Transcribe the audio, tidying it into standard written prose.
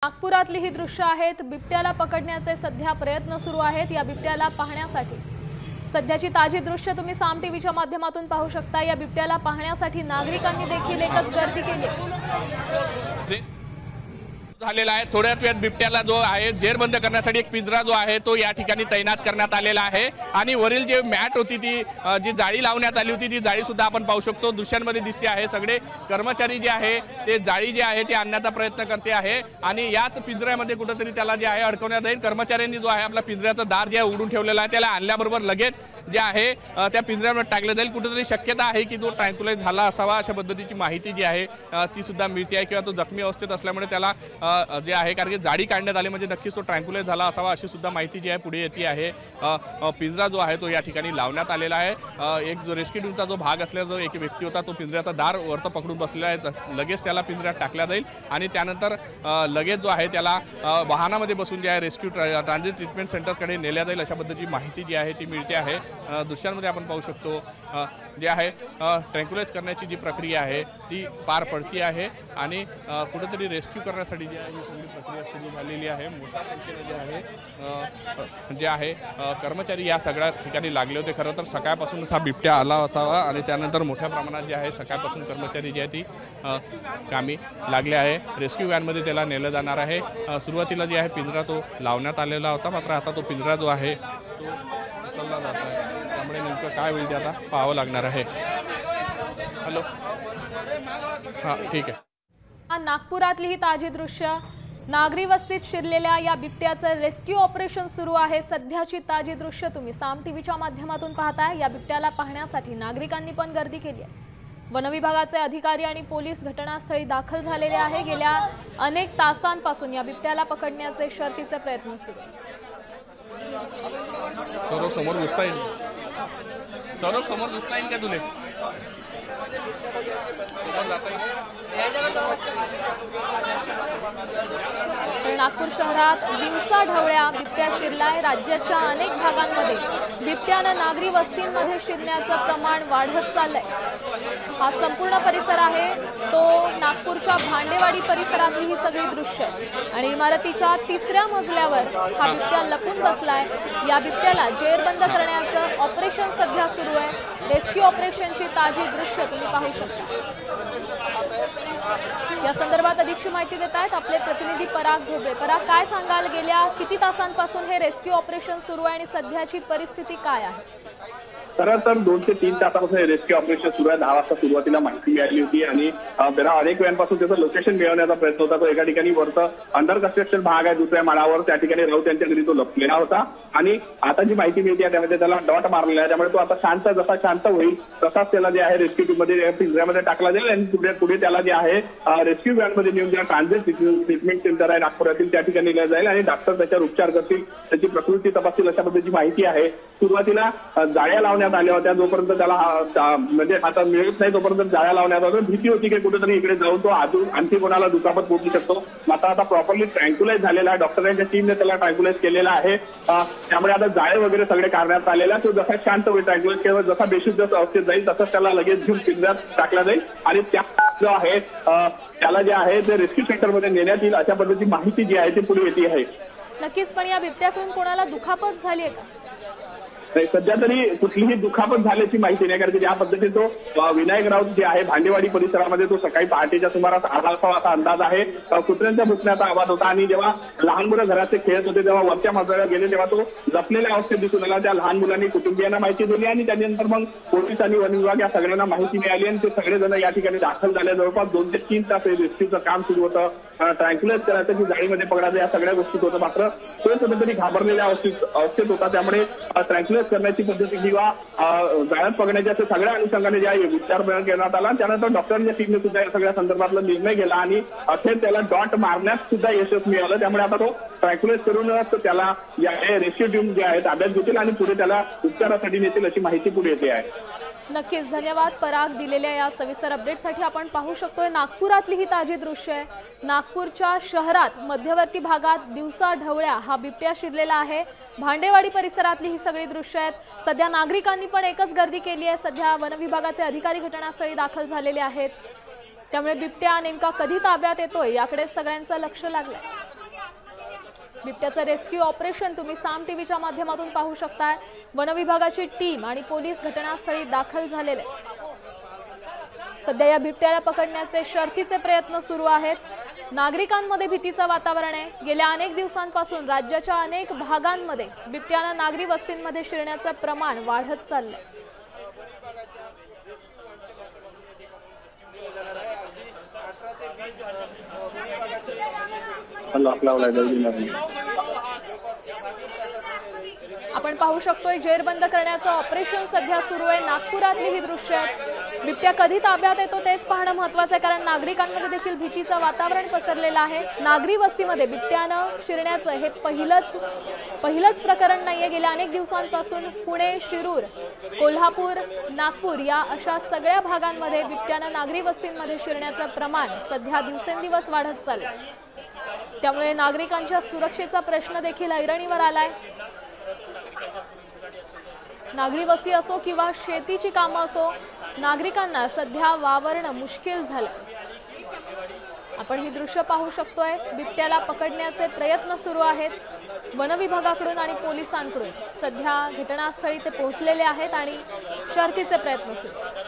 नागपुरातली ही दृश्य आहेत। बिबट्याला पकडण्याचे सध्या प्रयत्न सुरू आहेत। या बिबट्याला पाहण्यासाठी सध्याची ताजी दृश्य तुम्ही साम टीव्हीच्या माध्यमातून पाहू शकता। या बिबट्याला पाहण्यासाठी नागरिकांनी देखील एकच गर्दी केली झालेला आहे। थोड्याच वेळात बिबट्याला जो आहे जेरबंद करण्यासाठी एक पिंजरा जो आहे तो या ठिकाणी तैनात करण्यात आलेला आहे आणि वरील जे मॅट होती ती जी जाळी लावण्यात आली होती ती जाळी सुद्धा आपण पाहू शकतो। दृश्यांमध्ये दिसते आहे सगळे कर्मचारी जे आहे ते जाळी जे आहे ते आणण्याचा प्रयत्न करते आहे आणि याच पिंजऱ्यामध्ये कुठेतरी त्याला जे आहे अडकवण्यात येईल। कर्मचाऱ्यांनी जो आहे आपला पिंजऱ्याचं दार जे उघडून ठेवलेला आहे त्याला आणल्याबरोबर लगेच जे आहे त्या पिंजऱ्यामध्ये टाकलं जाईल। कुठेतरी शक्यता आहे की तो ट्रँक्युलाइज झाला असावा अशा पद्धतीची माहिती जी आहे ती सुद्धा मिळते आहे किंवा तो जखमी अवस्थेत असल्यामुळे त्याला जे आहे कारण की जाडी काढण्यात आली म्हणजे नक्कीच तो ट्रँक्युलाइज झाला असावा अशी सुद्धा माहिती जी आहे पुढे येते आहे। पिंजरा जो आहे तो या ठिकाणी लावण्यात आलेला आहे। एक जो रेस्क्यू टीमचा जो भाग असलेला जो एक व्यक्ती होता तो पिंजऱ्याचा दार वरती पकडून बसलेला आहे। लगेच त्याला पिंजऱ्यात टाकला जाईल आणि त्यानंतर लगेच जो आहे त्याला वाहनामध्ये बसून जे आहे रेस्क्यू ट्रान्झिट ट्रीटमेंट सेंटरकडे नेल्या जाईल अशा पद्धतीची माहिती जी आहे ती मिळते आहे। दृश्यांमध्ये आपण पाहू शकतो जे आहे ट्रँक्युलाइज करण्याची जी प्रक्रिया आहे ती पार पडती आहे आणि कुठेतरी रेस्क्यू करण्यासाठी जी आहे ही प्रक्रिया सुरू झालेली आहे। मोठ्या संख्येने जे आहे कर्मचारी या सगळ्या ठिकाणी लागले होते। खरं तर सकाळपासूनच हा बिबट्या आला असावा आणि त्यानंतर मोठ्या प्रमाणात जे आहे सकाळपासून कर्मचारी जे आहे ती कामी लागले आहे। रेस्क्यू व्हॅनमध्ये त्याला नेलं जाणार आहे। सुरुवातीला जे आहे पिंजरा तो लावण्यात आलेला होता मात्र आता तो पिंजरा जो आहे तो उचलला जात आहे। त्यामुळे नेमकं काय होईल ते आता पाहावं लागणार आहे। हॅलो हां ठीक आहे। नागपुरातली ही ताजी दृश्य नागरी वस्तीत शिरलेल्या या बिबट्याचं रेस्क्यू ऑपरेशन सुरू आहे। सध्याची ताजी दृश्य तुम्ही साम टीव्हीच्या माध्यमातून पाहताय। या बिबट्याला पाहण्यासाठी नागरिकांनी पण गर्दी केली आहे। वन विभागाचे अधिकारी आणि पोलीस घटनास्थळी दाखल झालेले आहे। गेल्या अनेक तासांपासून या बिबट्याला पकडण्याचे शर्थीचे प्रयत्न सुरू आहेत। समोर घुसता येईल समोर घुसता येईल का तुले नागपूर शहरात दिवसा ढवळ्या बिबट्या शिरलाय। राज्याच्या अनेक भागांमध्ये बिबट्यानं नागरी वस्तींमध्ये शिरण्याचं प्रमाण वाढत चाललंय। हा संपूर्ण परिसर आहे तो नागपूरच्या भांडेवाडी परिसरातली ही सगळी दृश्य आणि इमारतीच्या 3ऱ्या मजल्यावर हा बिबट्या लपून बसलाय। या बिबट्याला जेरबंद करण्याचं ऑपरेशन सध्या सुरू आहे। रेस्क्यू ऑपरेशनची ताजी दृश्य तुम्ही पाहू शकता। या संदर्भात अधिकची माहिती देत आहेत आपले प्रतिनिधी पराग घोबळे। पराग, काय सांगाल, गेल्या किती तासांपासून हे रेस्क्यू ऑपरेशन सुरू आहे आणि सध्याची परिस्थिती काय आहे? खरं तर 2 ते 3 तासापासून रेस्क्यू ऑपरेशन सुरू आहे। 10 वाजता सुरुवातीला माहिती मिळाली होती आणि त्याला अनेक वेळांपासून त्याचं लोकेशन मिळवण्याचा प्रयत्न होता। तो एका ठिकाणी वरतं अंडर कन्स्ट्रक्शन भाग आहे दुसऱ्या माळावर त्या ठिकाणी राऊत यांच्या घरी तो लपलेला होता आणि आता जी माहिती मिळते त्यामध्ये त्याला डॉट मारलेला आहे। त्यामुळे तो आता जसा शांत होईल तसाच त्याला जे आहे रेस्क्यू टीममध्ये पिंजऱ्यामध्ये टाकला जाईल आणि पुढे त्याला जे आहे रेस्क्यू व्हॅनमध्ये नेऊन ज्या ट्रान्झिट ट्रीटमेंट सेंटर आहे नागपुरातील त्या ठिकाणी नेलं जाईल आणि डॉक्टर त्याच्यावर उपचार करतील, त्याची प्रकृती तपासतील अशा पद्धतीची माहिती आहे। सुरुवातीला जाळ्या लावण्यात आल्या होत्या। जोपर्यंत त्याला म्हणजे हातात मिळत नाही तोपर्यंत जाळ्या लावण्यात आल्या। भीती होती की कुठेतरी इकडे जाऊन तो आणखी कोणाला दुखापत पोहोचू शकतो। मात्र आता प्रॉपरली ट्रँक्युलाइज झालेला आहे। डॉक्टरांच्या टीमने त्याला ट्रँक्युलाइज केलेला आहे। त्यामुळे आता जाळे वगैरे सगळे काढण्यात आलेला आहे। तो जसा शांत होईल ट्रँक्युलाइज केवळ जसा बेशुद्ध अवस्थेत जाईल तसंच त्याला लगेच घेऊन पिंजऱ्यात टाकला जाईल आणि त्या जो आहे त्याला जे आहे ते रेस्क्यू सेंटरमध्ये नेण्यात येईल अशा पद्धतीची माहिती जी आहे ती पुढे येते आहे। नक्कीच, पण या बिबट्याकडून कोणाला दुखापत झाली आहे का? सध्या तरी कुठलीही दुखापत झाल्याची माहिती नाही कारण की ज्या पद्धतीने तो विनायक राऊत जे आहे भांडेवाडी परिसरामध्ये तो सकाळी पहाटेच्या सुमारास आला असावा असा अंदाज आहे। कुत्र्यांच्या भुकण्याचा आवाज होता आणि जेव्हा लहान मुलं घराचे खेळत होते तेव्हा वरच्या मजल्यावर गेले तेव्हा तो जपलेल्या अवस्थेत दिसून आला। त्या लहान मुलांनी कुटुंबियांना माहिती दिली आणि त्यानंतर मग पोलीस आणि वन विभाग या सगळ्यांना माहिती मिळाली आणि ते सगळेजण या ठिकाणी दाखल झाले। जवळपास 2 ते 3 तास रेस्क्यूचं काम सुरू होतं। ट्रँक्युलाइज करायचं की जाळीमध्ये पकडायचं या सगळ्या गोष्टीत होतं मात्र तो कुठेतरी घाबरलेल्या अवस्थेत होता। त्यामुळे ट्रँक्युलाइज करण्याची पद्धती किंवा जाळ्यात पकडण्याच्या सगळ्या अनुषंगाने ज्या उपचार करण्यात आला। त्यानंतर डॉक्टरांच्या टीमने सुद्धा या सगळ्या संदर्भातला निर्णय घेतला आणि अखेर त्याला डॉट मारण्यात सुद्धा यश मिळालं। त्यामुळे आता तो ट्रँक्युलाइज करूनच त्याला या रेस्क्यू टीम जे आहे ताब्यात घेतील आणि पुढे त्याला उपचारासाठी नेतील अशी माहिती पुढे येते आहे। नक्कीच, धन्यवाद पराग दिलेल्या या सविस्तर अपडेटसाठी। आपण पाहू शकतोय नागपुरातली ही ताजी दृश्य आहे। नागपूरच्या शहरात मध्यवर्ती भागात दिवसा ढवळ्या हा बिबट्या शिरलेला आहे। भांडेवाडी परिसरातली ही सगळी दृश्य आहेत। सध्या नागरिकांनी पण एकच गर्दी केली आहे। सध्या वन विभागाचे अधिकारी घटनास्थळी दाखल झालेले आहेत। त्यामुळे बिबट्या नेमका कधी ताब्यात येतोय याकडे सगळ्यांचं लक्ष लागलंय। बिबट्याचं रेस्क्यू ऑपरेशन तुम्ही साम टीव्हीच्या माध्यमातून पाहू शकताय। वन विभागाची टीम आणि पोलीस घटनास्थळी दाखल झालेले। सध्या या बिबट्याला पकडण्याचे शर्थीचे प्रयत्न सुरू आहेत। नागरिकांमध्ये भीतीचं वातावरण आहे। गेल्या अनेक दिवसांपासून राज्याच्या अनेक भागांमध्ये बिबट्यानं नागरी वस्तींमध्ये शिरण्याचं प्रमाण वाढत चाललंय। आपण पाहू शकतोय जेरबंद करण्याचं ऑपरेशन सध्या सुरू आहे। नागपुरातली ही दृश्य आहेत। बिबट्या कधी ताब्यात येतो तेच पाहणं महत्त्वाचं आहे, कारण नागरिकांमध्ये देखील भीतीचं वातावरण पसरलेलं आहे। नागरी वस्तीमध्ये बिबट्यानं शिरण्याचं हे पहिलंच प्रकरण नाहीये। गेल्या अनेक दिवसांपासून पुणे, शिरूर, कोल्हापूर, नागपूर या अशा सगळ्या भागांमध्ये बिबट्यानं नागरी वस्तींमध्ये शिरण्याचं प्रमाण सध्या दिवसेंदिवस वाढत चाललंय। त्यामुळे नागरिकांच्या सुरक्षेचा प्रश्न देखील ऐरणीवर आलाय। नागरी वस्ती असो किंवा शेतीची कामं असो, नागरिकांना सध्या वावरणं मुश्किल झालं। आपण ही दृश्य पाहू शकतोय। बिबट्याला पकडण्याचे प्रयत्न सुरू आहेत वन विभागाकडून आणि पोलिसांकडून। सध्या घटनास्थळी ते पोहोचलेले आहेत आणि शर्थीचे प्रयत्न सुरू आहेत।